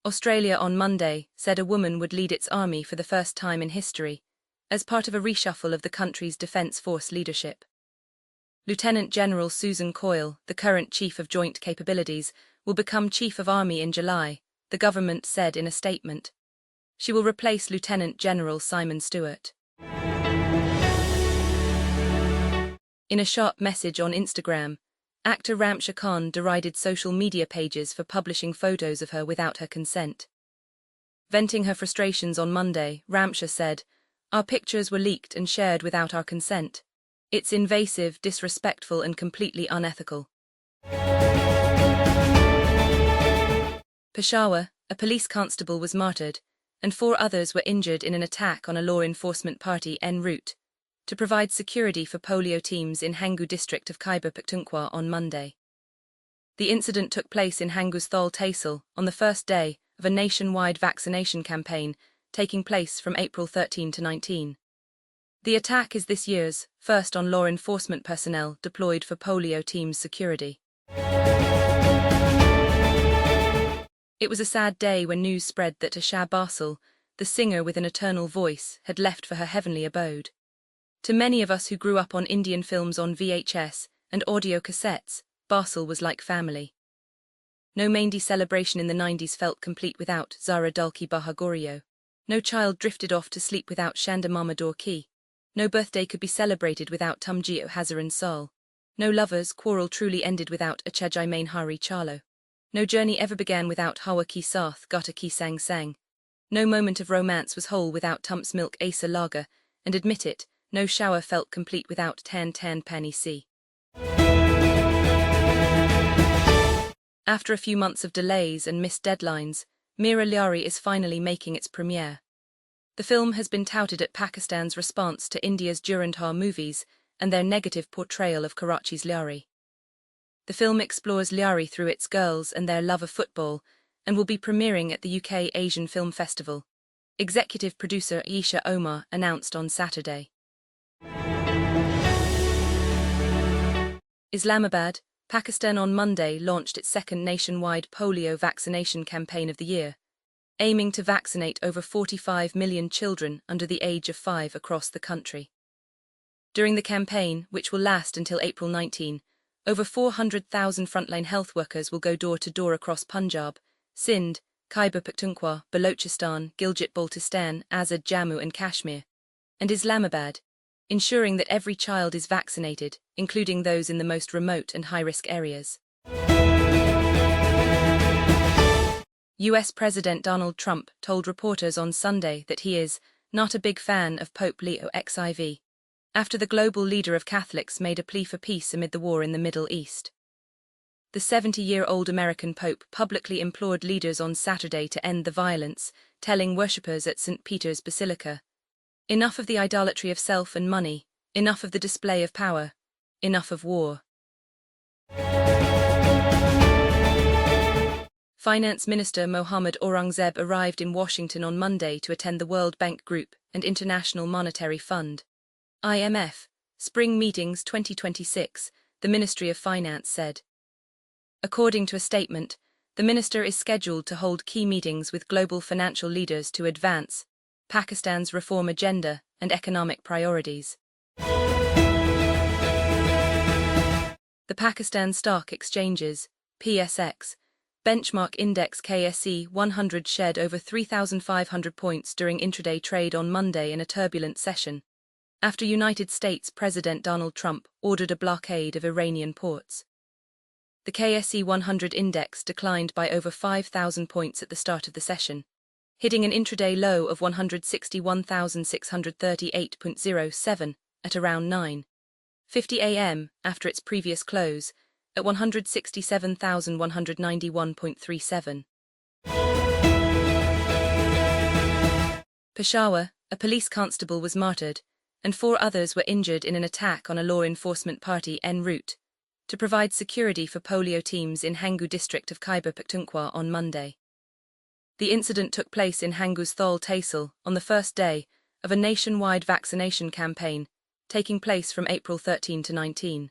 Australia on Monday said a woman would lead its army for the first time in history, as part of a reshuffle of the country's defence force leadership. Lieutenant General Susan Coyle, the current Chief of Joint Capabilities, will become Chief of Army in July, the government said in a statement. She will replace Lieutenant General Simon Stewart. In a sharp message on Instagram, actor Ramsha Khan derided social media pages for publishing photos of her without her consent. Venting her frustrations on Monday, Ramsha said, "Our pictures were leaked and shared without our consent. It's invasive, disrespectful, and completely unethical." Peshawar, a police constable was martyred, and 4 others were injured in an attack on a law enforcement party en route to provide security for polio teams in Hangu district of Khyber Pakhtunkhwa on Monday. The incident took place in Hangu's Thol Tehsil on the first day of a nationwide vaccination campaign taking place from April 13 to 19. The attack is this year's first on law enforcement personnel deployed for polio teams' security. It was a sad day when news spread that Asha Basil, the singer with an eternal voice, had left for her heavenly abode. To many of us who grew up on Indian films on VHS and audio cassettes, Basil was like family. No Mehndi celebration in the 90s felt complete without Zara Dulki Bahagorio. No child drifted off to sleep without Shanda Mama Dorki. No birthday could be celebrated without Tumjio Hazaran Sal. No lover's quarrel truly ended without Achajai Main Hari Charlo. No journey ever began without Hawa Ki Sath Gata Ki Sang Sang. No moment of romance was whole without Tump's Milk Asa Lager, and admit it, no shower felt complete without Tan Tan Pani Si. After a few months of delays and missed deadlines, Meera Lyari is finally making its premiere. The film has been touted at Pakistan's response to India's Durandar movies and their negative portrayal of Karachi's Lyari. The film explores Lyari through its girls and their love of football and will be premiering at the UK Asian Film Festival. Executive producer Isha Omar announced on Saturday. Islamabad, Pakistan on Monday launched its second nationwide polio vaccination campaign of the year, aiming to vaccinate over 45 million children under the age of 5 across the country. During the campaign, which will last until April 19, over 400,000 frontline health workers will go door-to-door across Punjab, Sindh, Khyber Pakhtunkhwa, Balochistan, Gilgit-Baltistan, Azad, Jammu and Kashmir, and Islamabad, ensuring that every child is vaccinated, including those in the most remote and high-risk areas. US President Donald Trump told reporters on Sunday that he is not a big fan of Pope Leo XIV, after the global leader of Catholics made a plea for peace amid the war in the Middle East. The 70-year-old American Pope publicly implored leaders on Saturday to end the violence, telling worshippers at St. Peter's Basilica, "Enough of the idolatry of self and money, enough of the display of power, enough of war." Finance Minister Mohammad Aurangzeb arrived in Washington on Monday to attend the World Bank Group and International Monetary Fund (IMF) Spring Meetings 2026, the Ministry of Finance said. According to a statement, the minister is scheduled to hold key meetings with global financial leaders to advance Pakistan's reform agenda and economic priorities. The Pakistan Stock Exchange's PSX benchmark index KSE 100 shed over 3,500 points during intraday trade on Monday in a turbulent session, after United States President Donald Trump ordered a blockade of Iranian ports. The KSE 100 index declined by over 5,000 points at the start of the session, hitting an intraday low of 161,638.07 at around 9:50 a.m. after its previous close at 167,191.37. Peshawar, a police constable was martyred, and 4 others were injured in an attack on a law enforcement party en route to provide security for polio teams in Hangu district of Khyber Pakhtunkhwa on Monday. The incident took place in Hangu's Thol Tehsil on the first day of a nationwide vaccination campaign taking place from April 13 to 19.